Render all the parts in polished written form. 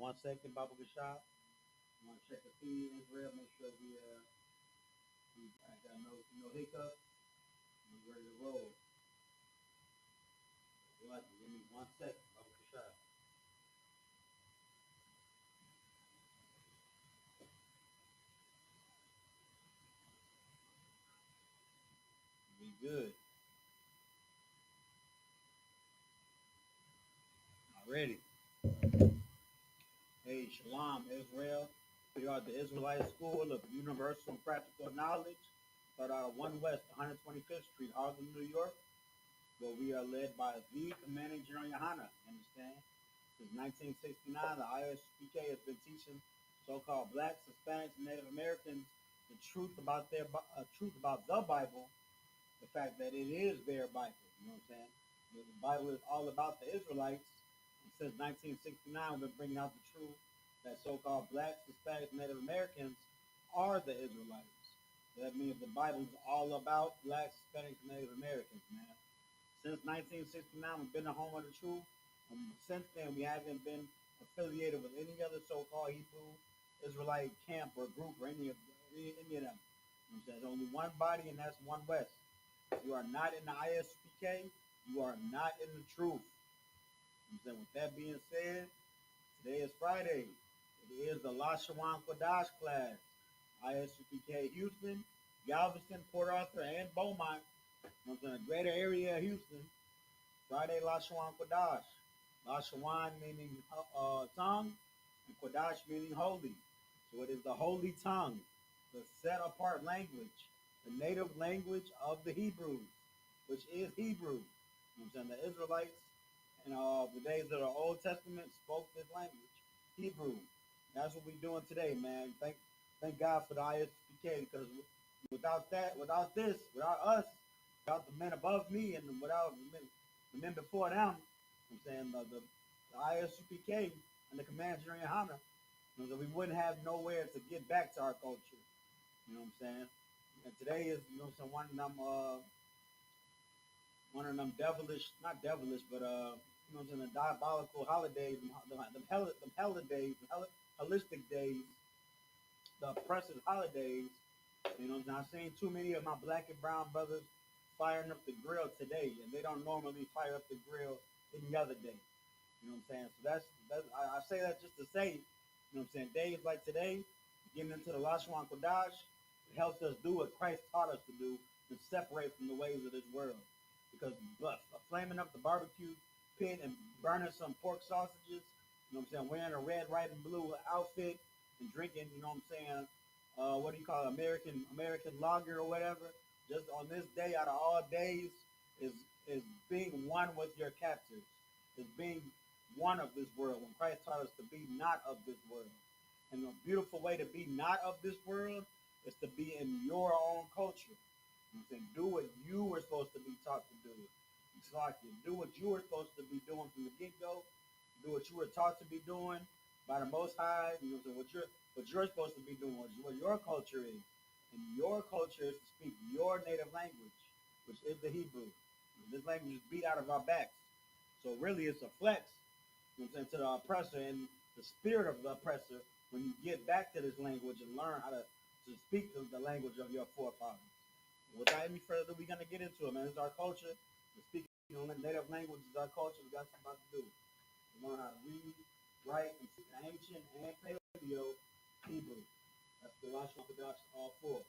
1 second, Baba Gashad. I want to check the feed in Israel, make sure we I got no hiccups. We're ready to roll. What? Give me 1 second, Baba Gashad. Be good. Already. Hey, Shalom, Israel. We are the Israelite School of Universal and Practical Knowledge, start out of 1 West, 125th Street, Harlem, New York, where we are led by the Commanding General YAHANNA. Understand? Since 1969, the I.S.U.P.K has been teaching so-called blacks, Hispanics, and Native Americans the truth about the Bible, the fact that it is their Bible. You know what I'm saying? The Bible is all about the Israelites. And since 1969, we've been bringing out the truth that so-called blacks, Hispanics, Native Americans are the Israelites. So that means the Bible is all about blacks, Hispanics, and Native Americans, man. Since 1969, we've been the home of the truth. And since then, we haven't been affiliated with any other so-called Hebrew Israelite camp or group or any of them. You know, there's only one body, and that's 1 West. You are not in the I.S.U.P.K. You are not in the truth. With that being said, today is Friday. It is the Lashawan Qadash class. I.S.U.P.K. Houston, Galveston, Port Arthur, and Beaumont. In the greater area of Houston. Friday, Lashawan Qadash. Lashawan meaning tongue, and Qadash meaning holy. So it is the holy tongue, the set apart language, the native language of the Hebrews, which is Hebrew. The Israelites in the days of the Old Testament spoke this language, Hebrew. That's what we're doing today, man. Thank God for the I.S.U.P.K. because without us, without the men above me and without the men before them, the I.S.U.P.K. and the Command General YAHANNA, we wouldn't have nowhere to get back to our culture. You know what I'm saying? And today is, one of them devilish, not devilish, but the diabolical holidays, the holidays, holistic days, the oppressive holidays. I've seen too many of my black and brown brothers firing up the grill today, and they don't normally fire up the grill any other day. You know what I'm saying? So I say that just to say, days like today, getting into the Lashawan Qadash, it helps us do what Christ taught us to do, to separate from the ways of this world. Because flaming up the barbecue pit and burning some pork sausages, wearing a red, white, and blue outfit and drinking, what do you call it, American lager or whatever, just on this day out of all days is being one with your captors, is being one of this world when Christ taught us to be not of this world. And the beautiful way to be not of this world is to be in your own culture. Do what you were supposed to be taught to do. It's like you do what you were supposed to be doing from the get-go. Do what you were taught to be doing by the Most High. What you're supposed to be doing, what your culture is. And your culture is to speak your native language, which is the Hebrew. This language is beat out of our backs. So really it's a flex to the oppressor and the spirit of the oppressor when you get back to this language and learn how to speak the language of your forefathers. Without any further, we're going to get into it, man. It's our culture. Speaking native language is our culture. We got something to do. We learn how to read, write, and speak ancient and paleo Hebrew. That's the Lashawan Qadash all four.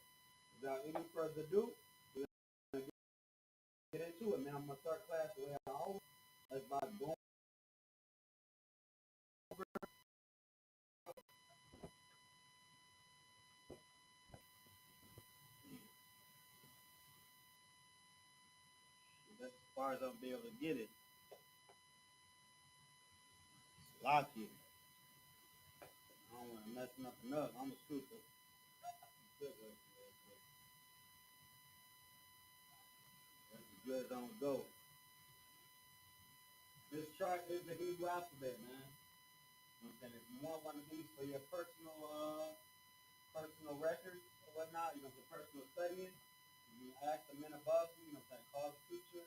Without any further ado, we're going to get into it, man. I'm going to start class the way I always. That's by going over. That's as far as I'll be able to get it. Lock it. I don't want to mess nothing up. I'm a scooper. That's as good as I'm going to go. This chart is the Hebrew alphabet, man. If you want one of these for your personal records or whatnot, for personal studying, you ask the men above you, call the teacher.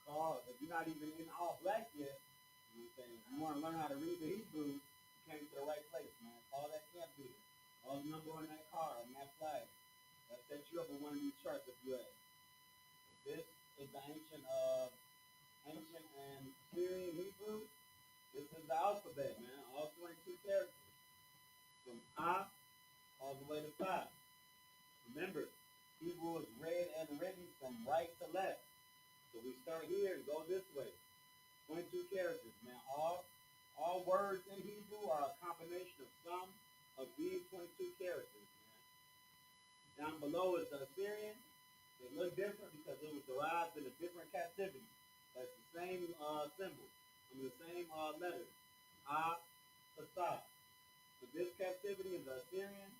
Call if you're not even in all black yet. If you want to learn how to read the Hebrew, came to the right place, man. All that camp leader, all the number on that car, on that flag, that sets you up with one of these charts if you have. This is the ancient and Syrian Hebrew. This is the alphabet, man. All 22 characters. From I all the way to Pi. Remember, Hebrew is read and written from right to left. So we start here and go this way. 22 characters, man. All words in Hebrew are a combination of some of these 22 characters, man. Down below is the Assyrian. They look different because it was derived in a different captivity. That's the same symbol. The same letters. I, Sa. So this captivity is the Assyrian.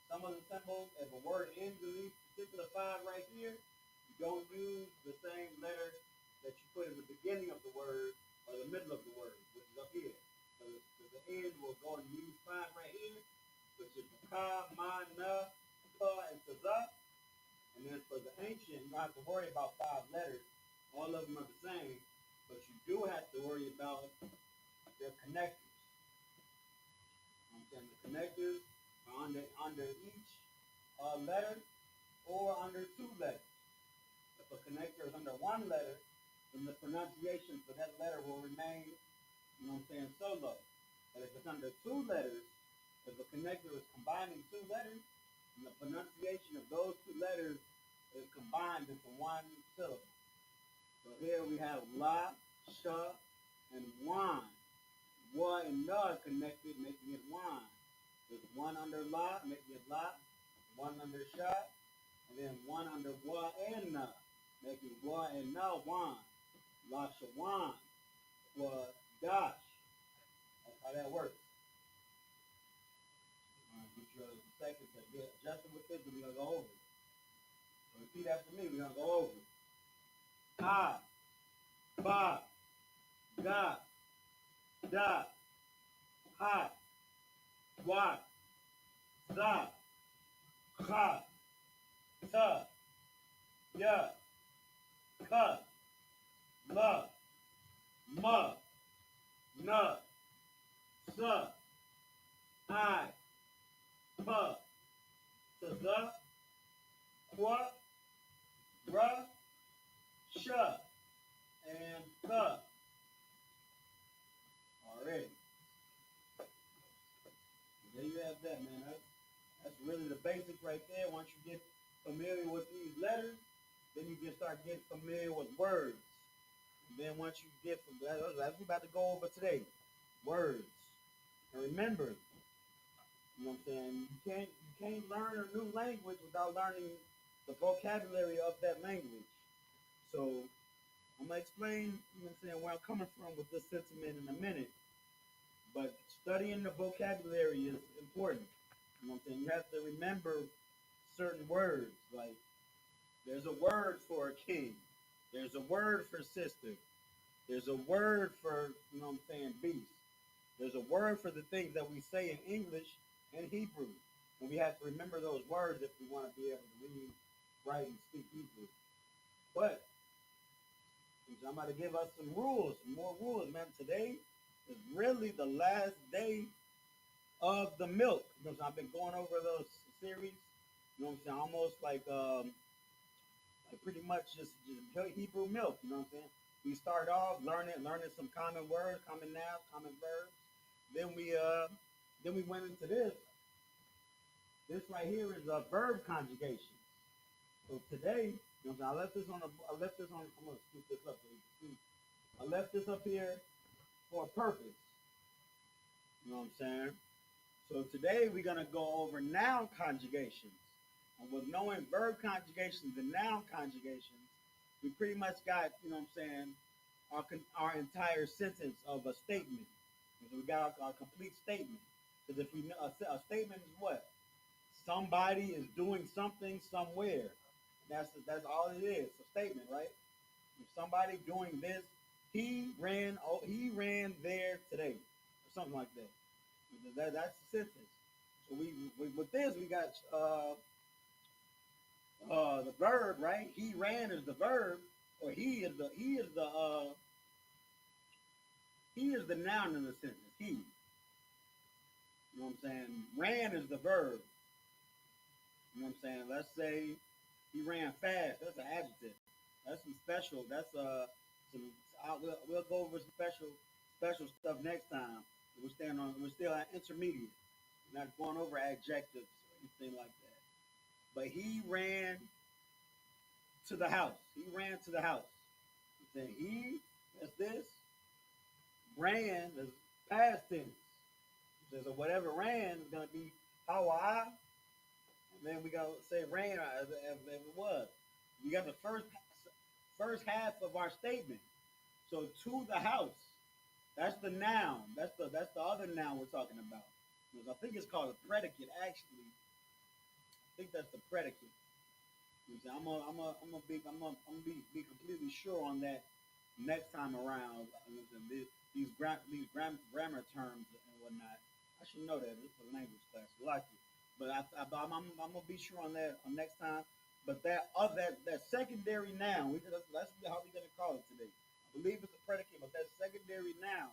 Some of the symbols, if a word ends in these particular 5 right here, you don't use the same letter that you put in the beginning of the word or the middle of the word, which is up here. So the end will go and use 5 right here, which is the Ka, Ma, Na, Pa, and Taza. And then for the ancient, you don't have to worry about 5 letters. All of them are the same, but you do have to worry about their connectors. I'm saying the connectors are under each letter or under 2 letters. If a connector is under 1 letter, then the pronunciation for that letter will remain, solo. But if it's under 2 letters, if a connector is combining 2 letters, then the pronunciation of those 2 letters is combined into 1 syllable. So here we have La, Sha, and Wan. Wa and Na are connected, making it Wan. There's 1 under La, making it La, 1 under Sha, and then 1 under Wa and Na, making Wa and Na Wan. Lashawan, Qadash. That's how that works. Get you a second to get adjusted with this, and we're going to go over it. So repeat after me, we're going to go over it. Ha, ba, ga, da, ha, wa, za, ha, ta, ya, ka, la, ma, na, sa, I.S.U.P.K, Taza, Kwa, Ra, Sha, and Ka. Already. There you have that, man. That's really the basics right there. Once you get familiar with these letters, then you can start getting familiar with words. And then once you get from that, that's what we're about to go over today. Words. And remember, you know what I'm saying, you can't learn a new language without learning the vocabulary of that language. So I'm gonna explain, where I'm coming from with this sentiment in a minute. But studying the vocabulary is important. You have to remember certain words. Like there's a word for a king. There's a word for sister. There's a word for, beast. There's a word for the things that we say in English and Hebrew. And we have to remember those words if we want to be able to read, write, and speak Hebrew. But I'm about to give us some rules, some more rules, man. Today is really the last day of the milk. I've been going over those series. Almost like pretty much just Hebrew milk. We start off learning some common words, common nouns, common verbs. Then we went into this. This right here is a verb conjugation. So today, I left this on. I'm gonna scoop this up so you can see. I left this up here for a purpose. You know what I'm saying? So today we're gonna go over noun conjugations. And with knowing verb conjugations and noun conjugations, we pretty much got, our entire sentence of a statement. So we got our complete statement. Because if we know a statement is what? Somebody is doing something somewhere. That's all it is. It's a statement, right? If somebody doing this, he ran there today, or something like that. That's the sentence. So we with this we got the verb, right? He ran is the verb, or he is the noun in the sentence. He. You know what I'm saying? Ran is the verb. You know what I'm saying? Let's say he ran fast. That's an adjective. That's some special. That's some. We'll go over some special stuff next time. We're still at intermediate. We're not going over adjectives or anything like that. But he ran to the house. He ran to the house. Then he, that's this, ran is past tense. So whatever ran is gonna be how I, and then we gotta say ran as it was. We got the first half of our statement. So to the house, that's the noun. That's the other noun we're talking about. Because I think it's called a predicate. Actually, I think that's the predicate. I'm gonna be completely sure on that next time around. These grammar terms and whatnot. I should know that. It's a language class. We like it, but I'm gonna be sure on that next time. But that secondary noun, that's how we're gonna call it today. I believe it's a predicate, but that secondary noun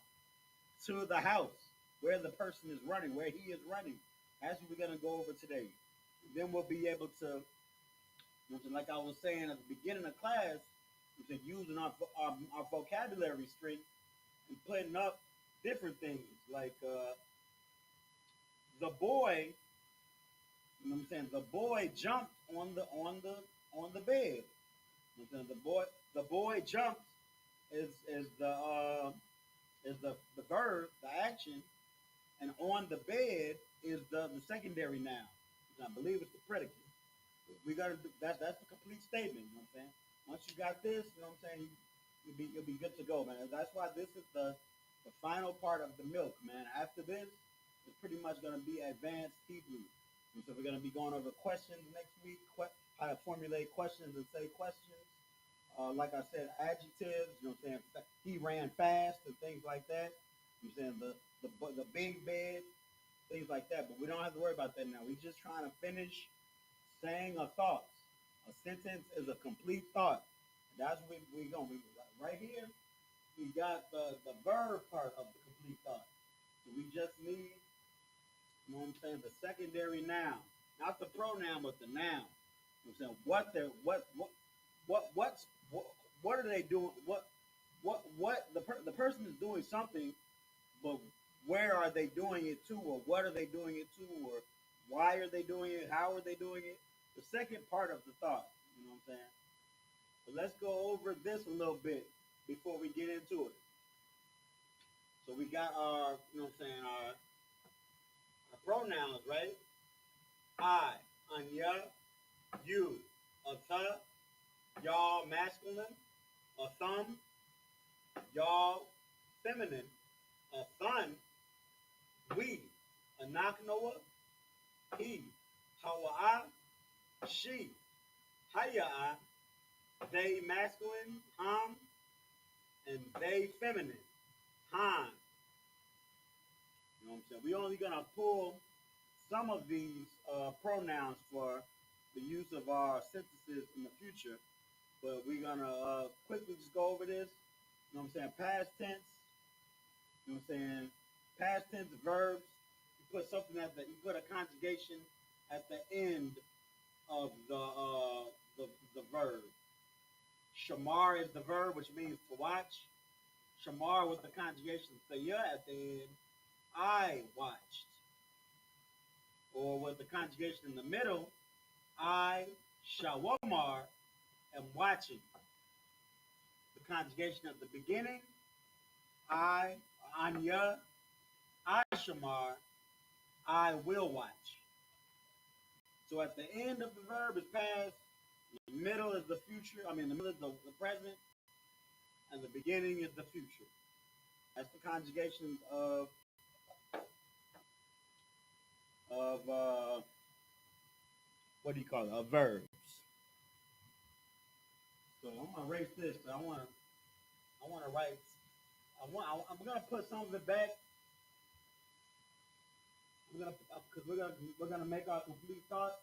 to the house where the person is running, where he is running. That's what we're gonna go over today. Then we'll be able to, like I was saying at the beginning of class, we can using our vocabulary string and putting up different things like the boy. You know what I'm saying? The boy jumped on the bed. You know what I'm saying? The boy jumped is the verb, the action, and on the bed is the secondary noun. I believe it's the predicate. We got to do that. That's the complete statement. You know what I'm saying? Once you got this, you know what I'm saying, you'll be good to go, man. That's why this is the final part of the milk, man. After this, it's pretty much going to be advanced Hebrew. And so we're going to be going over questions next week, how to formulate questions and say questions. Like I said, adjectives. You know what I'm saying? He ran fast and things like that. You know what I'm saying? The big bed, things like that. But we don't have to worry about that now. We're just trying to finish saying a thought. A sentence is a complete thought. That's what we're going. Right here, we got the verb part of the complete thought. So we just need, you know what I'm saying, the secondary noun, not the pronoun, but the noun. You know what I'm saying? What are they doing? What the person is doing something, but where are they doing it to, or what are they doing it to, or why are they doing it? How are they doing it? The second part of the thought. You know what I'm saying? But let's go over this a little bit before we get into it. So we got our, you know what I'm saying, our pronouns, right? I, Anya, you, Ata, y'all masculine, a thumb, y'all feminine, a thun, we, a naknoa, he, hawa'a, she, haya'a, they masculine, and they feminine, han. You know what I'm saying? We're only gonna pull some of these pronouns for the use of our sentences in the future, but we're gonna quickly just go over this. You know what I'm saying? Past tense. You know what I'm saying? Past tense verbs. You put something you put a conjugation at the end of the verb. Shamar is the verb, which means to watch. Shamar with the conjugation sayah at the end. I watched. Or with the conjugation in the middle, I, shawamar, am watching. The conjugation at the beginning, I, anya, I, shamar, I will watch. So at the end of the verb is past, the middle is the future, the middle is the present, and the beginning is the future. That's the conjugations of what do you call it? Of verbs. So I'm gonna erase this. I wanna write. I'm gonna put some of it back. Because we're gonna make our complete thought.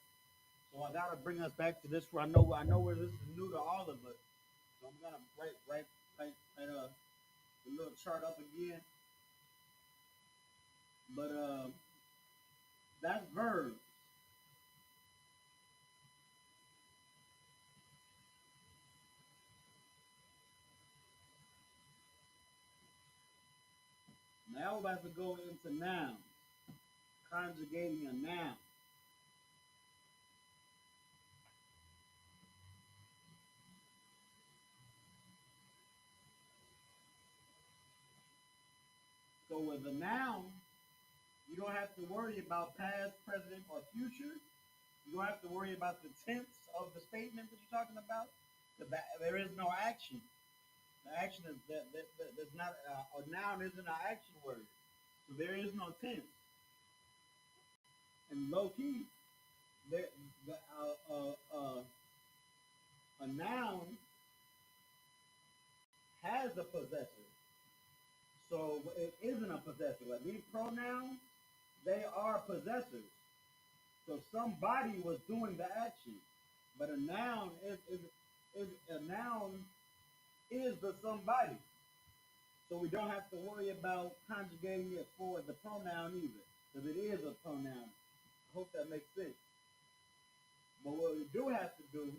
So I gotta bring us back to this. Where I know where this is new to all of us. So I'm gonna write a little chart up again. But That's verbs. Now we're about to go into nouns, conjugating a noun. So with a noun, you don't have to worry about past, present, or future. You don't have to worry about the tense of the statement that you're talking about. There is no action. The action is that's not a noun isn't an action word. So there is no tense. And low key, there, the, a noun has a possessor. So it isn't a possessor. Like these pronouns, they are possessors. So somebody was doing the action, but a noun is a noun is the somebody. So we don't have to worry about conjugating it for the pronoun either, because it is a pronoun. I hope that makes sense. But what we do have to do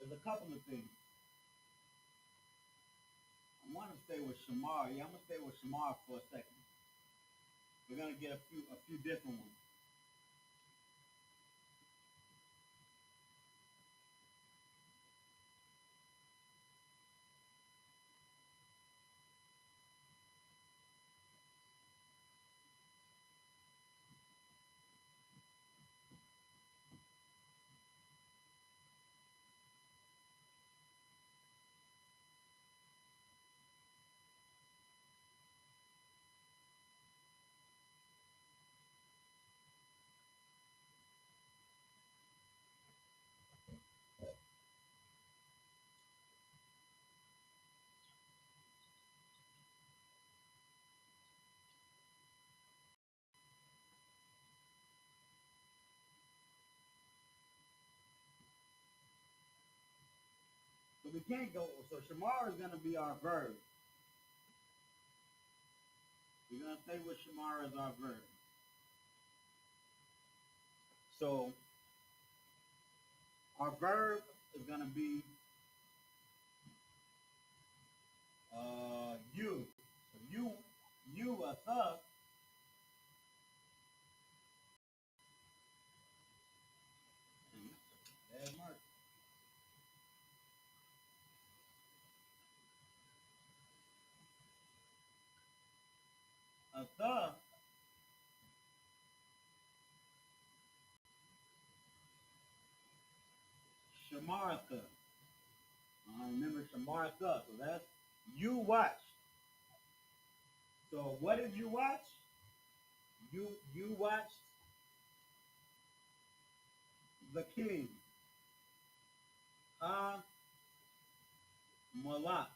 is a couple of things. I want to stay with Shamar. Yeah, I'm gonna stay with Shamar for a second. We're gonna get a few different ones. So we can't go. So Shamar is gonna be our verb. We're gonna stay with Shamar as our verb. So our verb is gonna be you. So you a sub. There's Mark. A sub. Shamartha. Remember Shamartha. So that's you watch. So what did you watch? You watched the king. Ha Malak.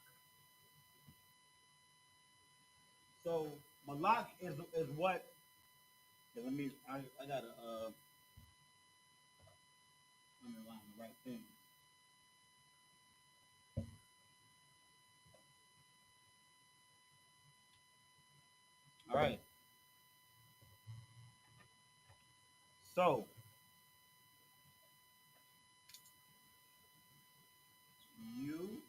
So Malak is what? Okay, I gotta underline the right thing. All right. So you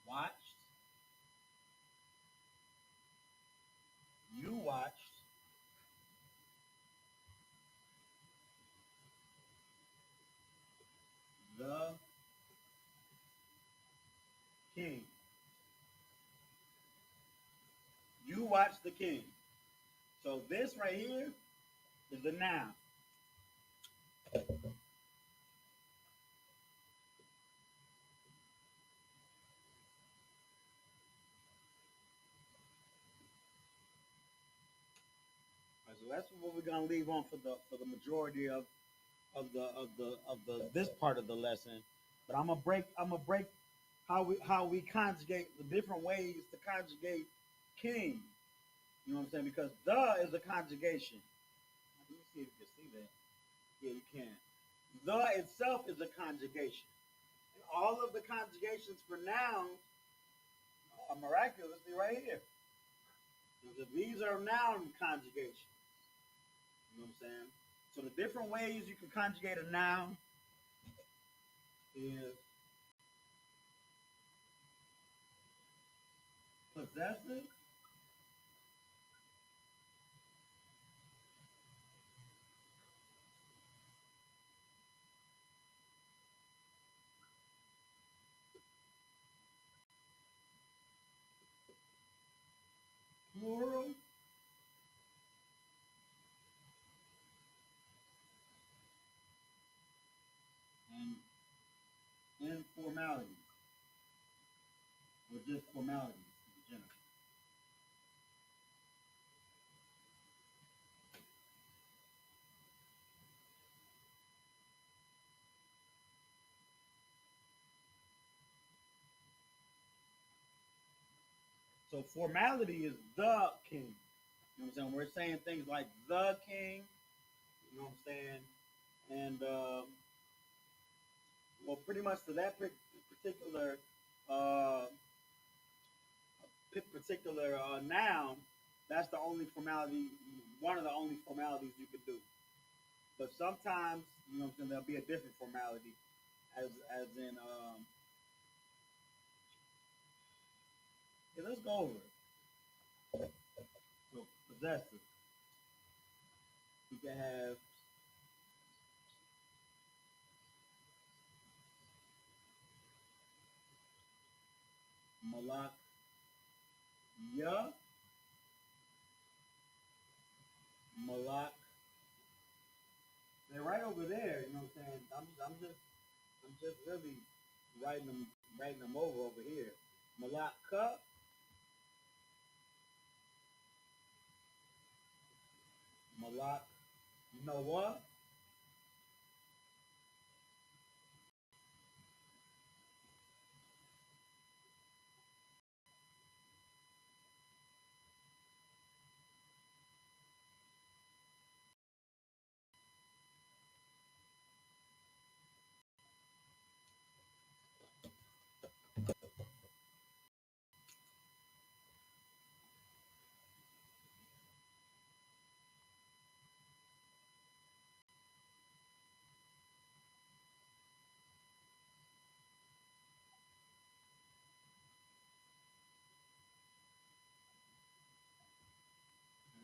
watched you watched the king. You watched the king. So this right here is the noun. Right, so that's what we're gonna leave on for the majority of the this part of the lesson. But I'm gonna break how we conjugate the different ways to conjugate king. You know what I'm saying? Because the is a conjugation. Let me see if you can see that. Yeah, you can. The itself is a conjugation. All of the conjugations for nouns are miraculously right here. These are noun conjugations. You know what I'm saying? So the different ways you can conjugate a noun is possessive, plural, and informality, or just formalities in general. So formality is the king. You know what I'm saying? We're saying things like the king. You know what I'm saying? And well, pretty much to that particular uh, noun, that's the only formality, one of the only formalities you could do. But sometimes, you know what I'm saying, there'll be a different formality, as in, yeah, let's go over it. So possessive, you can have malak ya, malak. They're right over there. You know what I'm saying? I'm just really writing them over here. Malak ka, malak Noah,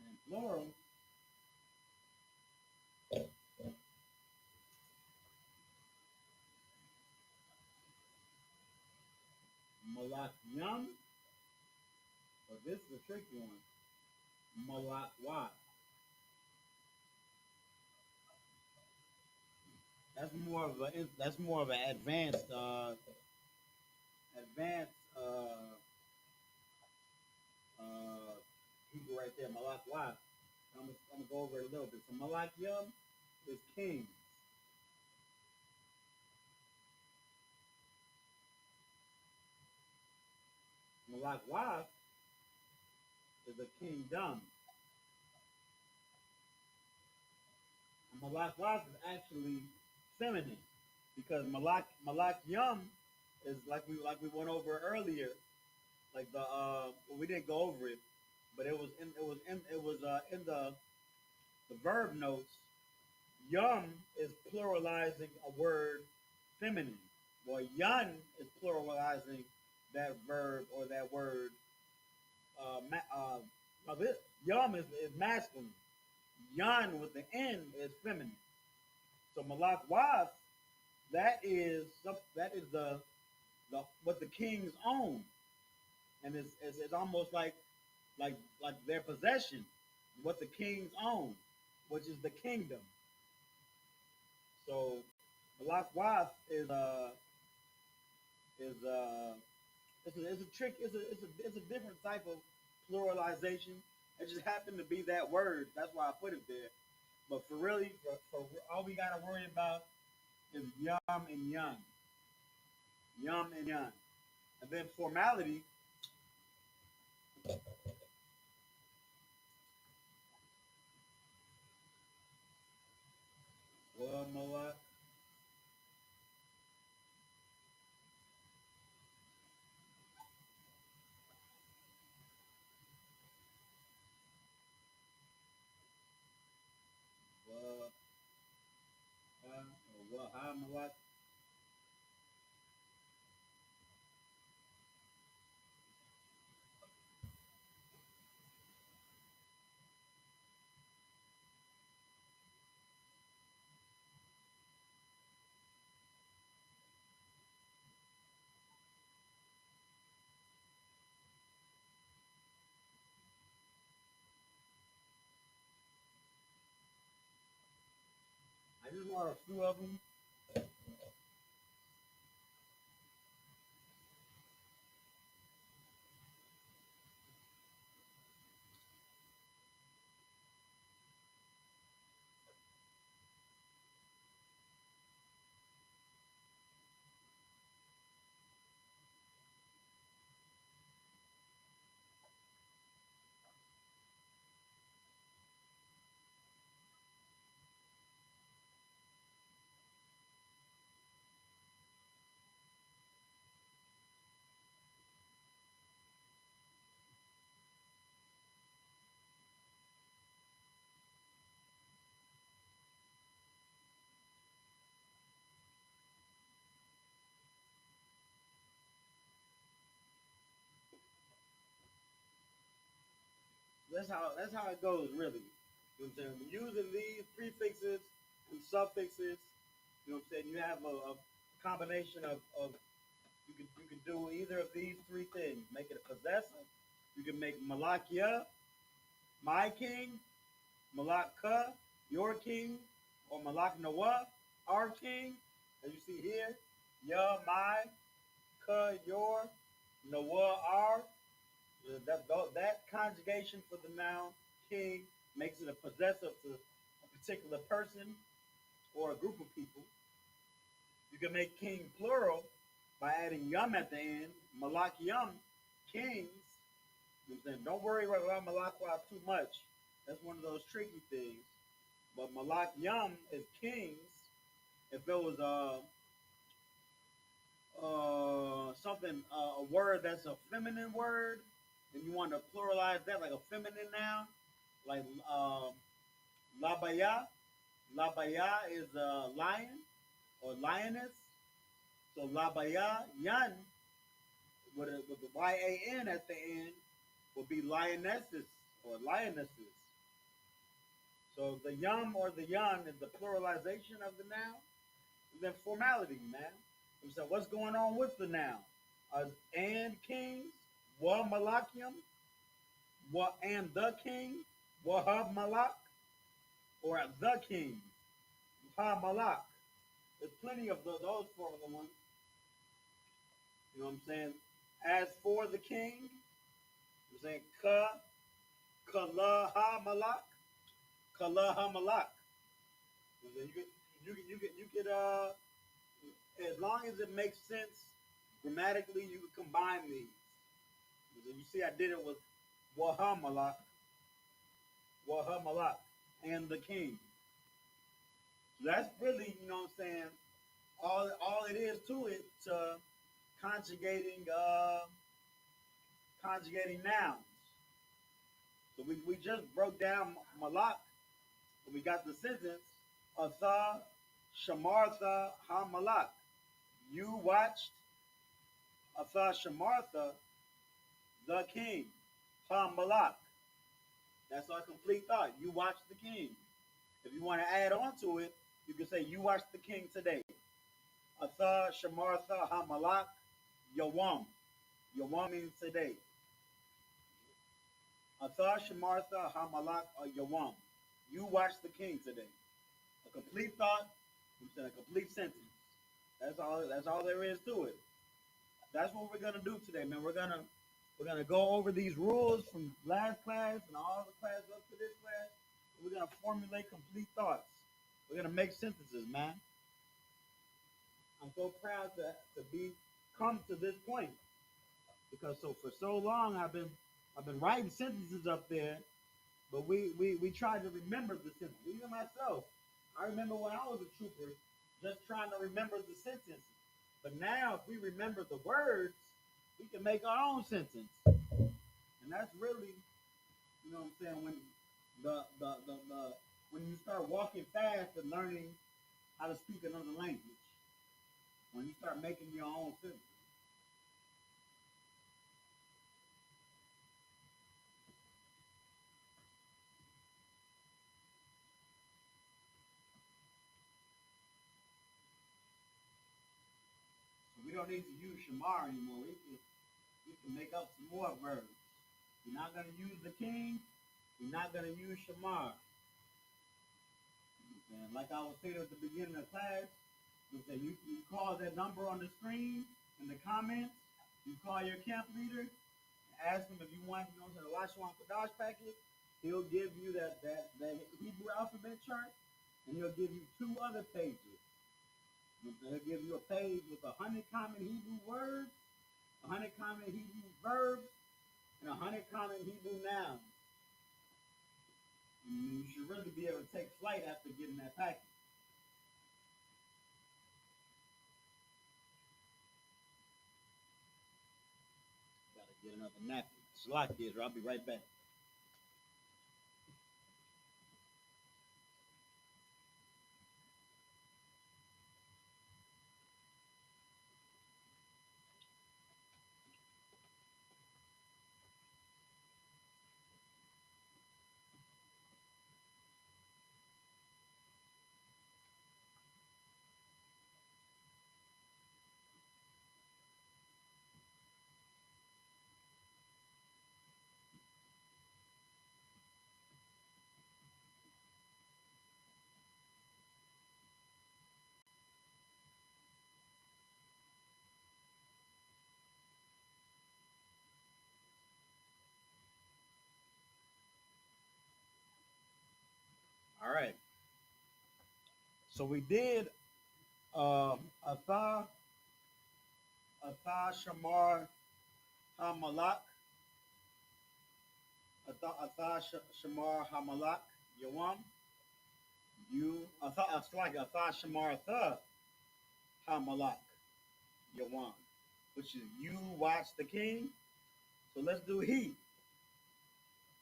and plural, malak yum. But this is a tricky one. Malak wat. That's more of an advanced people right there. Malak wat. I'm gonna go over it a little bit. So malak yum is king. Malak wat is a kingdom. And malak wat is actually feminine because malak yum is like we went over earlier. Like well, we didn't go over it, but it was in the verb notes. Yum is pluralizing a word feminine, while yun is pluralizing that verb or that word. This yum is masculine. Yun with the n is feminine. So malak waf, that is the what the kings own, and it's almost like like their possession, what the kings own, which is the kingdom. So malak waf is it's a trick. It's a different type of pluralization. It just happened to be that word. That's why I put it there. But for really, for all we gotta worry about is yum and yun, yum and yun, and then formality. Well, malak Malak. I just want a few of them. That's how it goes, really. You know what I'm saying? Using these prefixes and suffixes, you know what I'm saying? You have a combination of you can do either of these three things. Make it a possessor. You can make Malakia, my king, Malaka, your king, or Malak Noah, our king. As you see here, Ya, my, Ka, your, Noah, our. That conjugation for the noun king makes it a possessive to a particular person or a group of people. You can make king plural by adding yum at the end. Malak yum, kings. You know what I'm saying? Don't worry about malakwa too much. That's one of those tricky things. But malak yum is kings. If it was something a word that's a feminine word, and you want to pluralize that like a feminine noun, like labaya. Labaya is a lion or lioness. So labaya yan with the Y-A-N at the end would be lionesses or lionesses. So the yum or the yan is the pluralization of the noun. And then formality, man. So what's going on with the noun? And kings, wa malakium, wa and the king, wahab malak, or the king, ha malak. There's plenty of those formula ones. You know what I'm saying? As for the king, I'm saying kalaha malak, kalaha malak. You could as long as it makes sense grammatically, you can combine these. You see, I did it with wahamalak, wahamalak, and the king. So that's really, you know what I'm saying, all it is to it, conjugating conjugating nouns. So we just broke down malak, and we got the sentence, Atha Shamartha Ha Malak. You watched Atha Shamartha, the king, Ha Malak. That's our complete thought. You watched the king. If you want to add on to it, you can say, you watched the king today. Atha Shamartha Ha Malak Yawam. Yawam means today. Atha Shamartha Ha Malak Yawam. You watched the king today. A complete thought, a complete sentence. That's all there is to it. That's what we're gonna do today, man. We're gonna go over these rules from last class and all the class up to this class. We're gonna formulate complete thoughts. We're gonna make sentences, man. I'm so proud to be come to this point because for so long I've been writing sentences up there, but we tried to remember the sentence. Even myself, I remember when I was a trooper, just trying to remember the sentence. But now, if we remember the words, we can make our own sentence. And that's really, you know what I'm saying, when when you start walking fast and learning how to speak another language. start making your own system. So we don't need to use shamar anymore. We can make up some more verbs. You're not going to use the king. You're not going to use shamar. And like I was saying at the beginning of class, you call that number on the screen in the comments. You call your camp leader, ask him if you want, the Lashawan Qadash packet. He'll give you that Hebrew alphabet chart, and he'll give you two other pages. He'll give you a page with 100 common Hebrew words, 100 common Hebrew verbs, and 100 common Hebrew nouns. And you should really be able to take flight after getting that packet. Gotta get another napkin. Slack is, or I'll be right back. All right. So we did Atha Shamar Hamalak. Atha Shamar Hamalak Yawam. You Atha Shamar Tha Hamalak Yawam, which is you watch the king. So let's do he.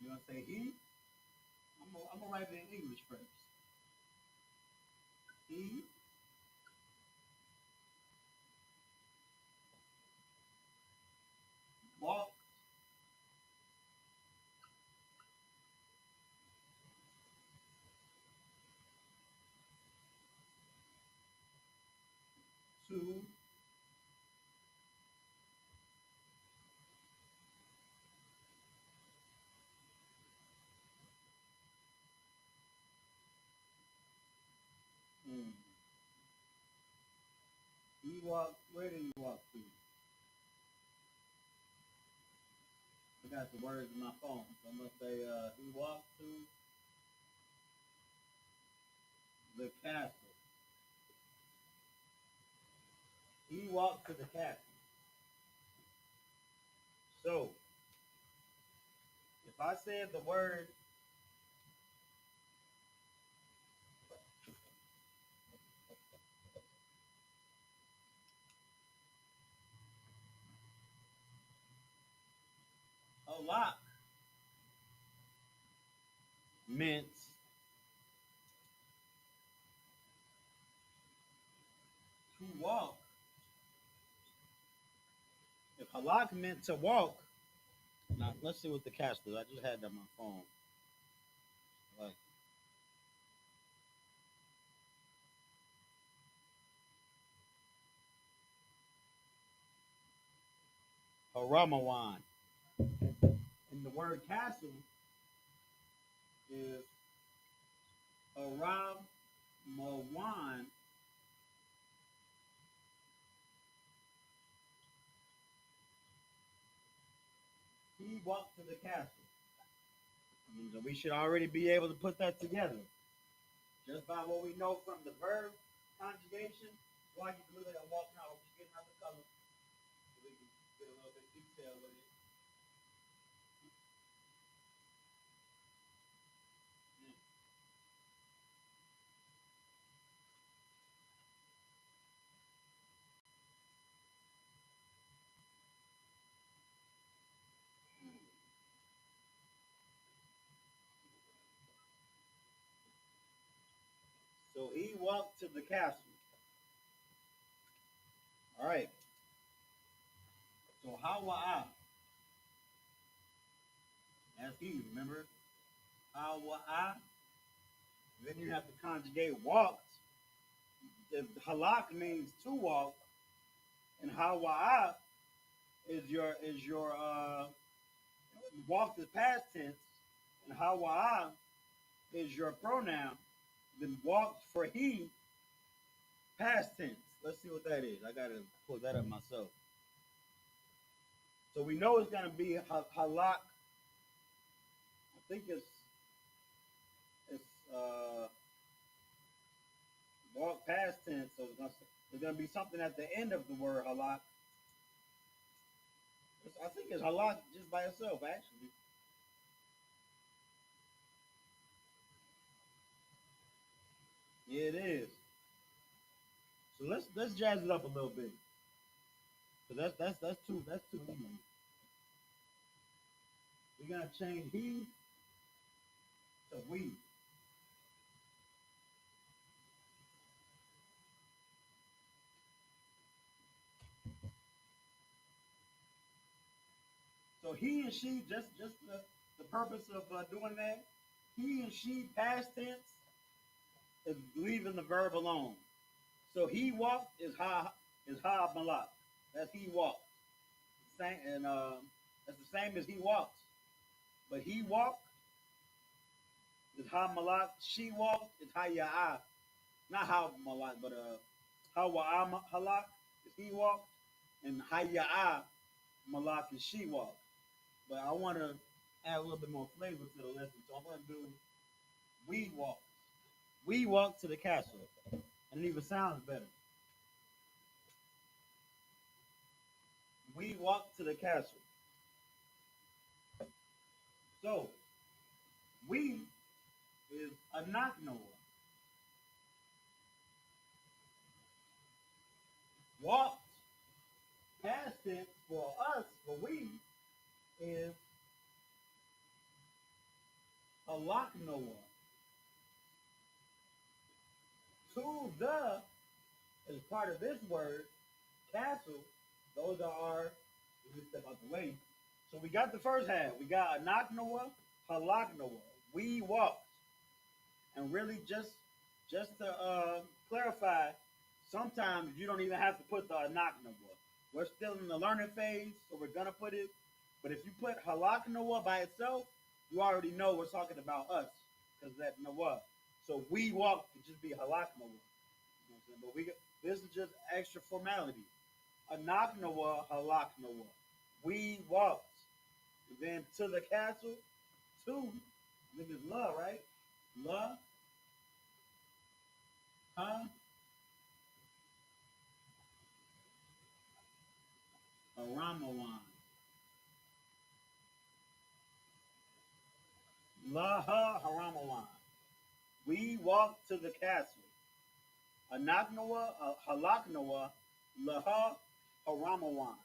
You want to say he? I'm gonna write it in English first. He walked to hmm, he walked. Where did he walk to? I got the words in my phone, so I'm gonna say he walked to the castle. He walked to the castle. So if I said the word halak meant to walk. If halak meant to walk, now let's see what the castle is. I just had that on my phone. Like Haramawan. And the word castle is Aram Mawan. He walked to the castle. So we should already be able to put that together. Just by what we know from the verb conjugation, why you can look at walking out, we get another color so we can get a little bit of detail with it. So he walked to the castle. All right. So how will I? That's he. Remember how will I? Then you have to conjugate walked. The halak means to walk, and how will I is your walked is past tense, and how will I is your pronoun. Then walked for he past tense. Let's see what that is. I gotta pull that up myself. So we know it's gonna be halak. I think it's walk past tense. So it's gonna be something at the end of the word halak. I think it's halak just by itself, actually. Yeah, it is. So let's jazz it up a little bit. So that's too easy. We're gonna change he to we. So he and she, just the purpose of doing that, he and she past tense is leaving the verb alone. So he walked is ha malak. That's he walked. Same and that's the same as he walks. But he walked is ha malak. She walked is ha ya'a. Not ha malak, but ha wa'a halak is he walked, and ha ya'a malak is she walked. But I want to add a little bit more flavor to the lesson, so I'm going to do we walk. We walk to the castle, and it even sounds better. We walk to the castle. So we is a knock knower. Walked past it for us, for we is a lock knower. To the is part of this word, castle. Those are our, let me step out the way. So we got the first half. We got a knock knower, halak knower. We walked. And really just to clarify, sometimes you don't even have to put the anak nawah. We're still in the learning phase, so we're gonna put it. But if you put halak nawah by itself, you already know we're talking about us, because that nawah. So we walk to just be halak nawah. You know what I'm saying? But this is just extra formality. Anak nawah, halak nawah. We walked. And then to the castle, to, I think it's la, right? La, huh? Aramawan. Laha Haramawan. We walked to the castle. Anaknawa, Halaknawa, Laha Haramawan.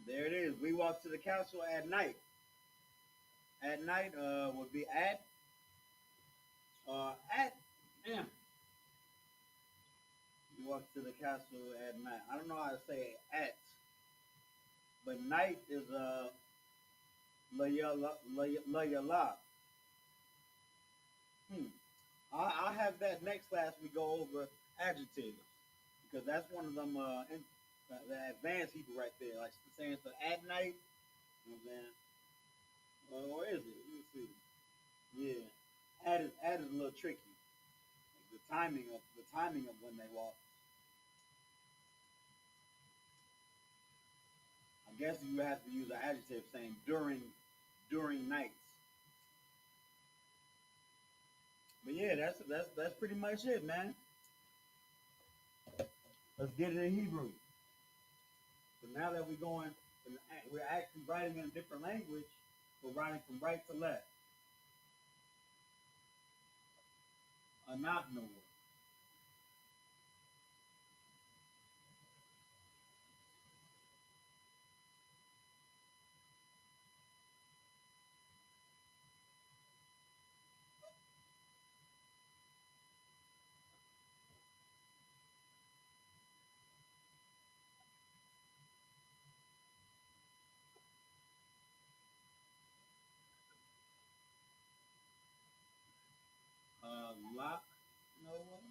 There it is. We walked to the castle at night. At night would be at damn. We walked to the castle at night. I don't know how to say at, but night is layala. Hmm. I have that next class. We go over adjectives because that's one of them. The advanced Hebrew right there, like saying so at night. You know what I'm saying? Or is it? Let me see. Yeah, add is a little tricky. Like the timing of when they walk. I guess you have to use an adjective saying during nights. But yeah, that's pretty much it, man. Let's get it in Hebrew. So now that we're actually writing in a different language. We're writing from right to left. Anak Noah. lock, no one.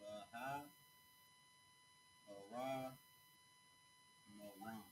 Laha, Ara, Moran.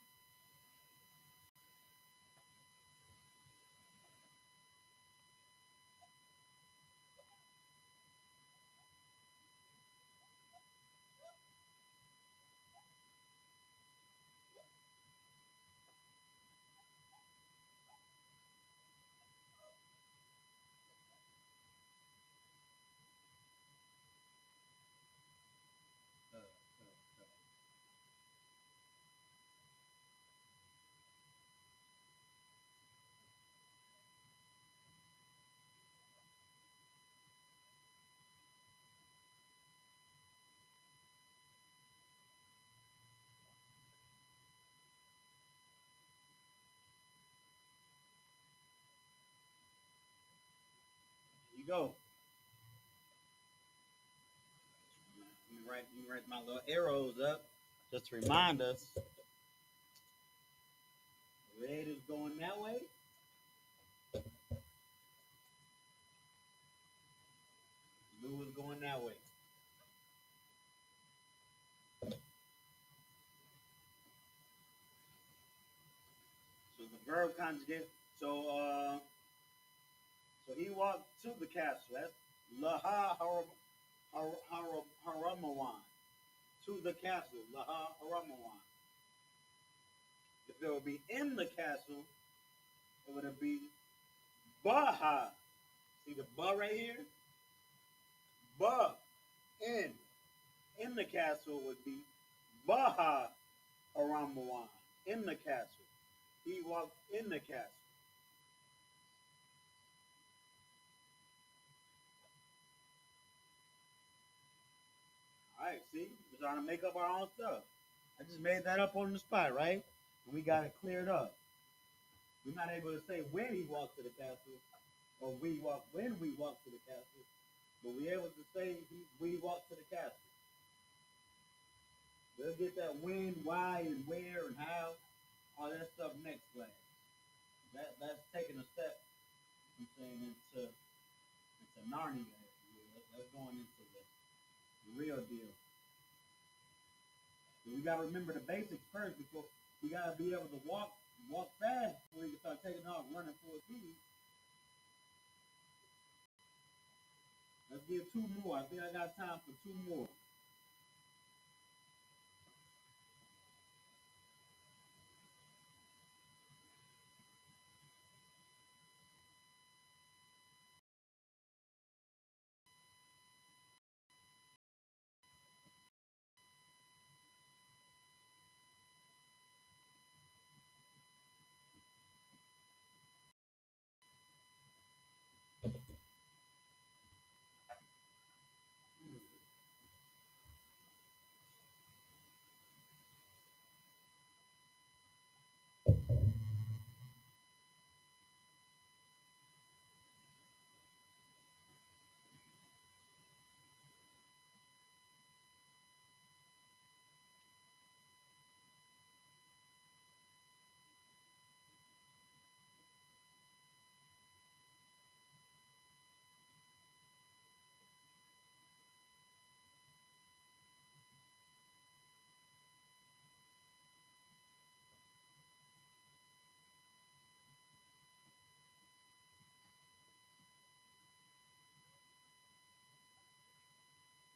Here you go. Let me write my little arrows up just to remind us. Red is going that way. Blue is going that way. So the verb conjugate. So he walked to the castle. That's Laha Haramawan. To the castle. Laha Haramawan. If it would be in the castle, it would be Baha. See the ba right here? Ba in. In the castle would be Baha Haramawan. In the castle. He walked in the castle. All right, see? We're trying to make up our own stuff. I just made that up on the spot, right? And we got it cleared up. We're not able to say when he walked to the castle, or when we walked to the castle, but we're able to say we walked to the castle. We'll get that when, why, and where, and how, all that stuff next class. That's taking a step, I'm saying, into Narnia. That's going into the real deal. But we gotta remember the basics first before we gotta be able to walk fast before we can start taking off running full speed. Let's give two more. I think I got time for two more.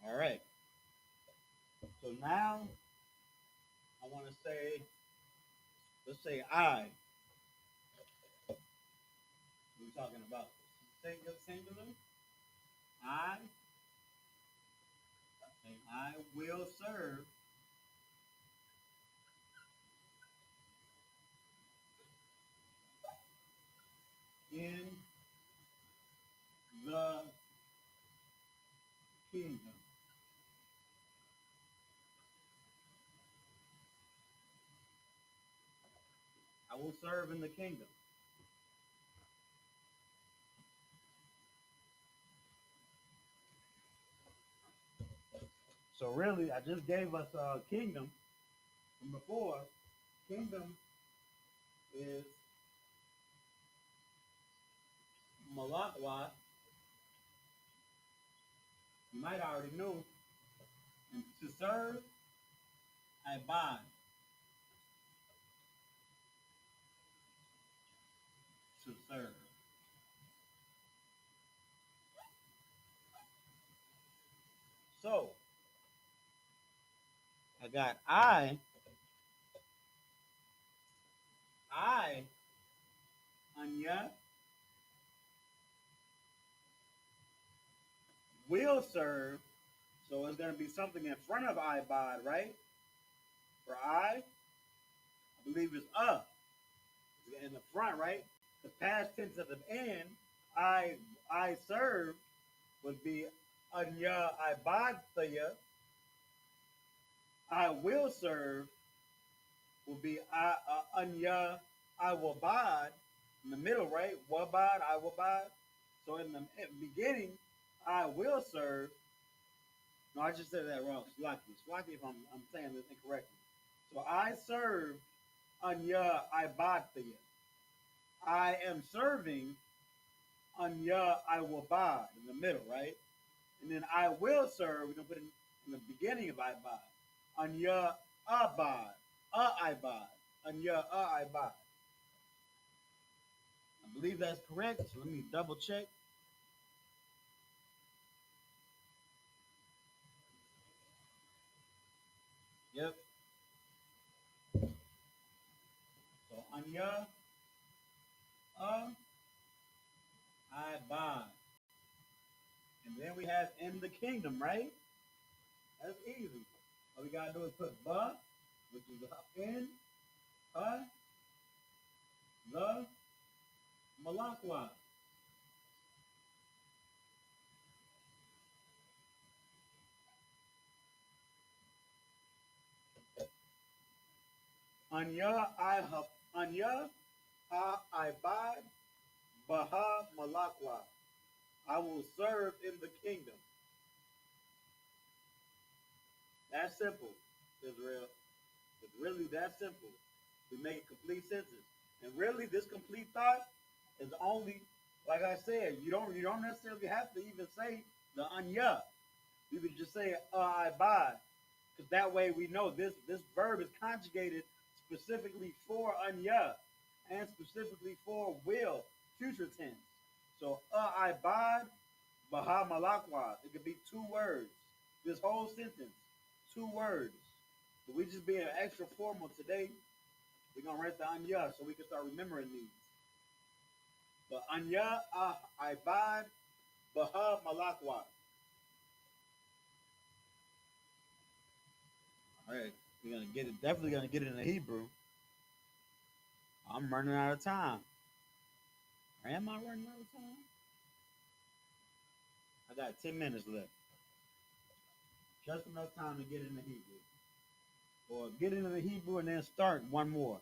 All right. So now I want to say, let's say I. We're talking about singular. I. I will serve in the kingdom. I will serve in the kingdom. So really, I just gave us a kingdom from before. Kingdom is Malakwa. You might already know. And to serve, I buy. To serve. So I got I, Anya, will serve. So it's going to be something in front of I bod, right? For I believe it's in the front, right? The past tense of the end, I serve would be Anya Ibadthaya. I will serve will be Anya I will bad in the middle, right? Wabad, I will bad. So in the beginning, I will serve. No, I just said that wrong. Slaki if I'm saying this incorrectly. So I serve Anya Ibadthaya. I am serving Anya I will bad in the middle, right? And then I will serve, we're gonna put it in the beginning of Ibad. Anya Abad. Ibad. Anya Ibad. I believe that's correct. So let me double check. Yep. So Anya Ibad. And then we have in the kingdom, right? That's easy. All we gotta do is put ba, which is in the Malakwa. Anya Anya Ibad Baha Malakwa. I will serve in the kingdom. That's simple, Israel. It's really that simple. We make a complete sentence. And really this complete thought is only, like I said, you don't necessarily have to even say the anya. You could just say I buy. Because that way we know this verb is conjugated specifically for anya and specifically for will, future tense. So I bad baha malakwa. It could be two words. This whole sentence, two words. But we just being extra formal today. We're gonna write the anya so we can start remembering these. But anya ibad baha malakwa. All right, we're gonna get it. Definitely gonna get it in the Hebrew. I'm running out of time. Or am I running out of time? I got 10 minutes left. Just enough time to get it in the Hebrew. Or get it in the Hebrew and then start one more.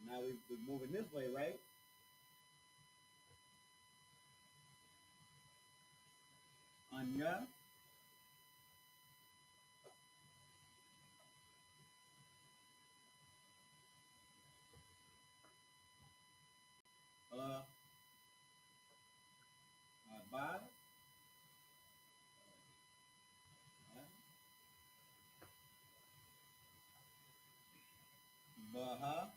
Now we're moving this way, right? Anya. Uh, Abad. Baha.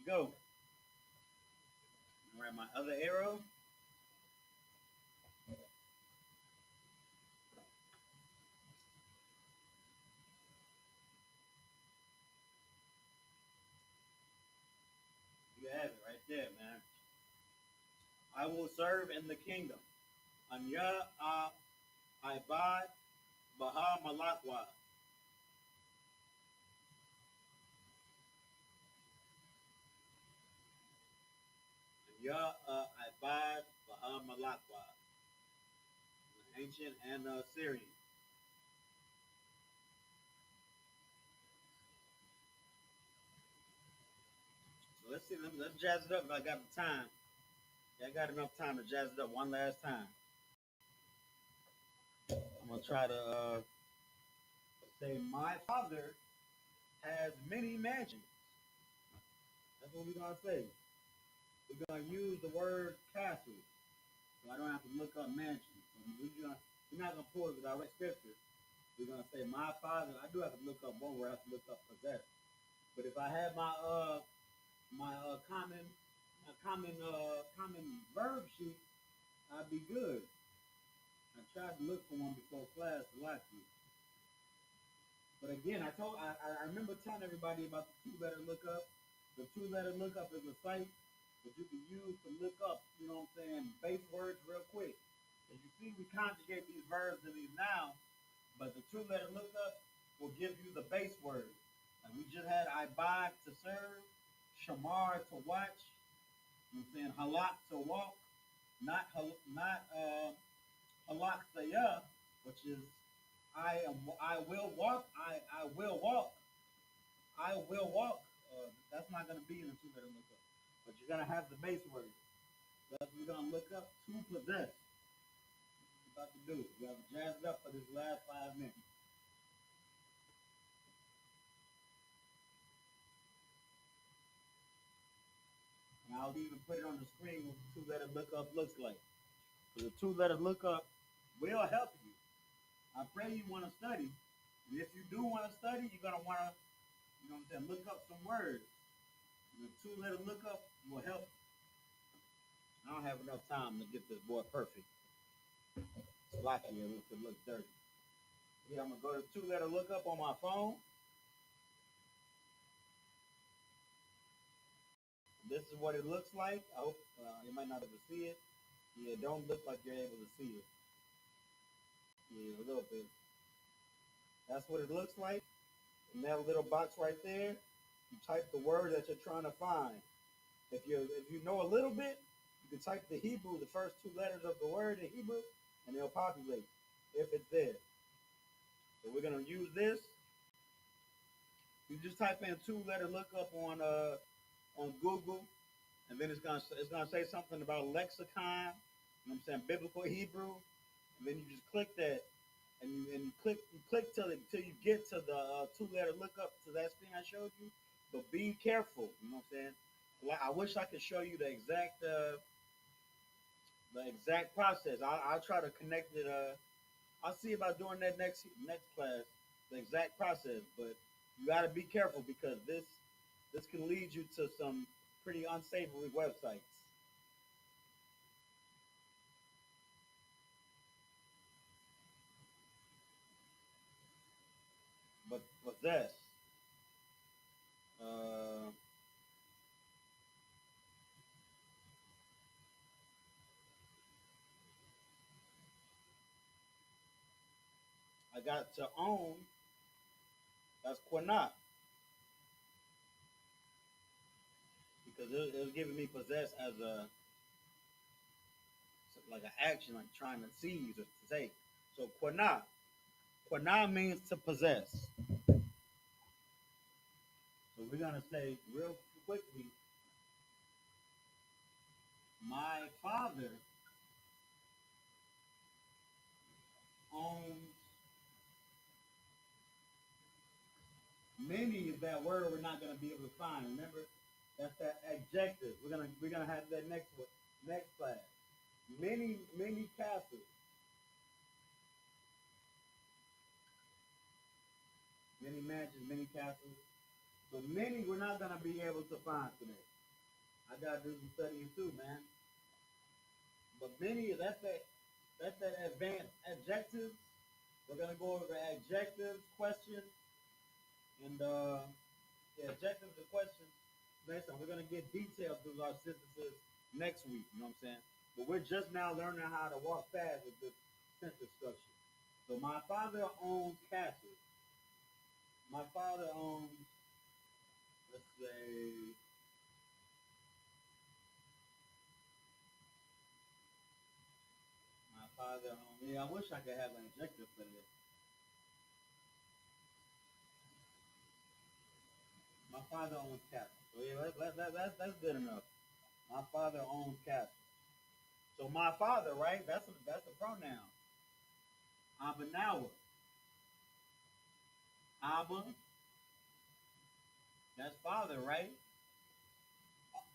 you go. All right, my other arrow. You have it right there, man. I will serve in the kingdom. Anya Ibad Baha Malakwa. Anya Ibad Baha Malakwa. Ancient and Syrian. So let's see. Let's jazz it up if I got the time. Yeah, I got enough time to jazz it up one last time. I'm gonna try to say my father has many mansions. That's what we're gonna say. We're gonna use the word castle, so I don't have to look up mansions. We're not gonna pull the direct scripture. We're gonna say my father. I do have to look up one where I have to look up possess. But if I had my common verb sheet, I'd be good. I tried to look for one before class last week. But again, I remember telling everybody about the two-letter lookup. The two-letter lookup is a site that you can use to look up, you know what I'm saying, base words real quick. As you see, we conjugate these verbs and these nouns, but the two-letter lookup will give you the base word. And we just had ibad to serve, shamar to watch, you know what I'm saying, halak to walk, not halak sayah, which is I will walk. I will walk. I will walk. That's not going to be in the two-letter lookup. But you're going to have the base word. That's what we're going to look up to possess. What we're about to do. We have to jazz it up for this last 5 minutes. And I'll even put it on the screen what the two-letter lookup looks like. So the two-letter lookup will help you. I pray you want to study. And if you do want to study, you're going to want to, you know what I'm saying, look up some words. The two-letter lookup will help. I don't have enough time to get this boy perfect. It's lucky if it looks dirty. Yeah, I'm gonna go to two-letter lookup on my phone. This is what it looks like. I hope you might not be able to see it. Yeah, it don't look like you're able to see it. Yeah, a little bit. That's what it looks like. In that little box right there, you type the word that you're trying to find. If you know a little bit, you can type the Hebrew, the first 2 letters of the word in Hebrew, and it'll populate if it's there. So we're gonna use this. You just type in two-letter lookup on Google, and then it's gonna say something about lexicon. You know what I'm saying, biblical Hebrew, and then you just click that, and you click till you get to the two-letter lookup to that screen I showed you. But be careful. You know what I'm saying. I wish I could show you the exact process. I'll try to connect it. I'll see about doing that next class, the exact process. But you got to be careful because this can lead you to some pretty unsavory websites. But possess. Uh, I got to own. That's quanah because it was giving me possess as a like an action, like trying to seize or to take. So quanah. Quanah means to possess. So we're gonna say real quickly, my father owns many is that word we're not gonna be able to find. Remember, that's that adjective. We're gonna have that next class. Many castles, many mansions, many castles. So many we're not gonna be able to find today. I gotta do some studying too, man. But many that's that advanced adjectives. We're gonna go over adjectives, questions, and the adjectives and questions next time. We're gonna get details through our synthesis next week. You know what I'm saying? But we're just now learning how to walk fast with this sentence structure. So my father owns castles. My father owns, let's say, my father owns. Yeah, I wish I could have an adjective for this. My father owns castles. So yeah, that's good enough. My father owns castles. So my father, right? That's a pronoun. Abanawa. Abba, that's father, right?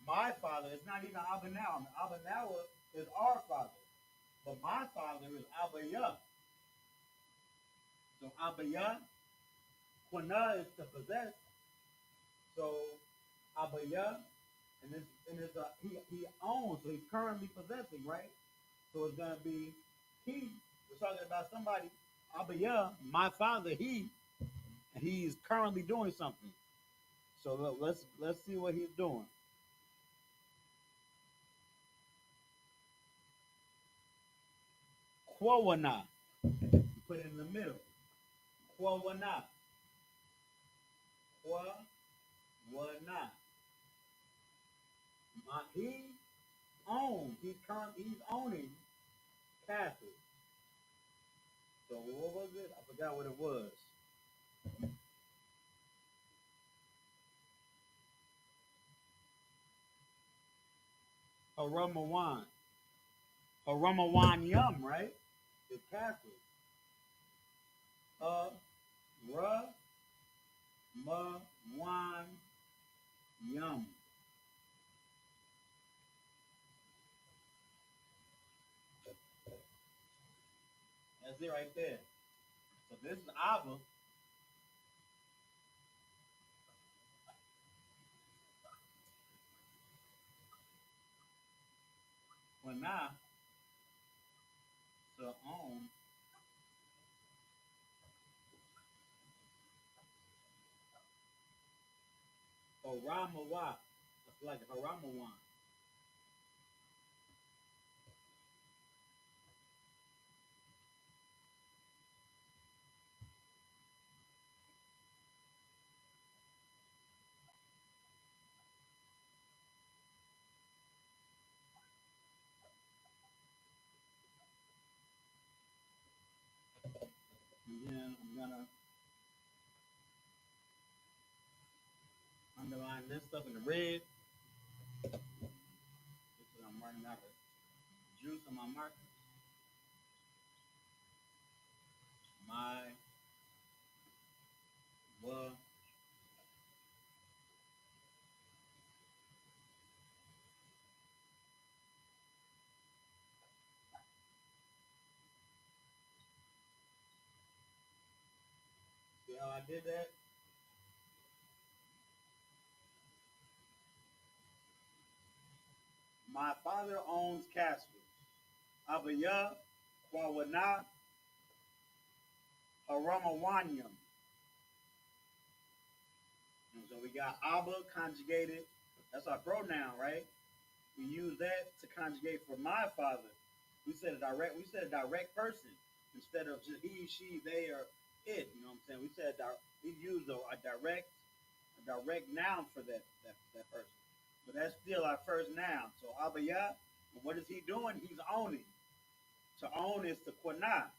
My father is not even Abanawa. Abanawa is our father. But my father is Abaya. So Abaya, Quana is to possess. So Abaya, he owns, so he's currently possessing, right? So it's gonna be he. We're talking about somebody. Abaya, my father, he's currently doing something. So let's see what he's doing. Quawana. You put it in the middle. Quawana. Quawana. He owns. He's owning Castle. So what was it? I forgot what it was. Haramawan. Haramawan Yum, right? It's Castle. Uh, Ra Ma Wan Yum. That's it right there. So this is Abba. When now to own Haramawa. It's like Haramawan. And then I'm gonna underline this stuff in the red because I'm running out of juice on my marker. My was see how I did that? My father owns castles. Abaya, Kwawana, Haramawanyam. And so we got Abba conjugated. That's our pronoun, right? We use that to conjugate for my father. We said a direct person instead of just he, she, they, or it. You know what I'm saying? We used a direct noun for that person. But that's still our first noun. So Abaya, what is he doing? He's owning. To own is to quana,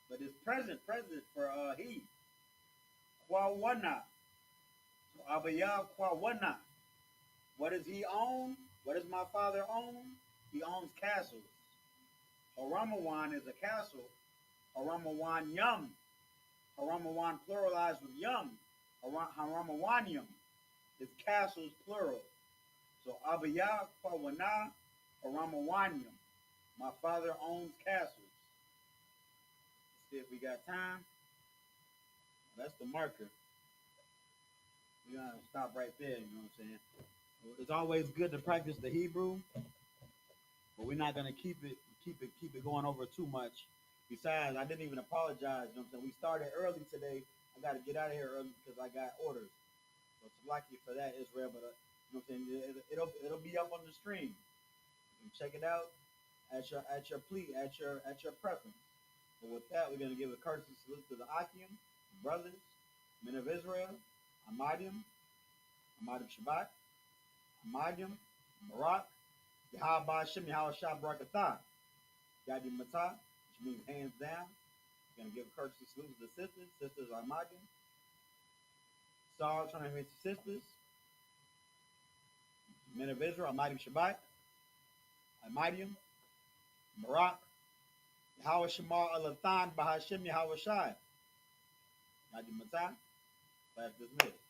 but it's present for he. Kwawana. So Abaya Kwawana. What does he own? What does my father own? He owns castles. Haramawan is a castle. Haramawan Yum. Haramawan pluralized with Yum. Haramawanyum is castles plural. So Abaya Kwawana Haramawanyum. My father owns castles. Let's see if we got time. That's the marker. We're gonna stop right there. You know what I'm saying? It's always good to practice the Hebrew, but we're not gonna keep it going over too much. Besides, I didn't even apologize. You know what I'm saying? We started early today. I got to get out of here early because I got orders. So it's lucky for that, Israel. But you know what I'm saying? It'll be up on the stream. You can check it out at your plea, at your preference. But with that, we're gonna give a courtesy salute to the Akim, brothers, men of Israel, Amadim, Amadim Shabbat, Amadim, Barak, Yahweh Shem Yahweh Shah Barakatah, Yadi Matah, which means hands down. We're gonna give a courtesy salute to the sisters. Sisters Amadim. Star trying to meet the sisters. Men of Israel, Amadim Shabbat, Amadim, Barak, Yahweh Shemar Alathan Bahashem Yahweh Shai. Yadi Matah. Class dismissed.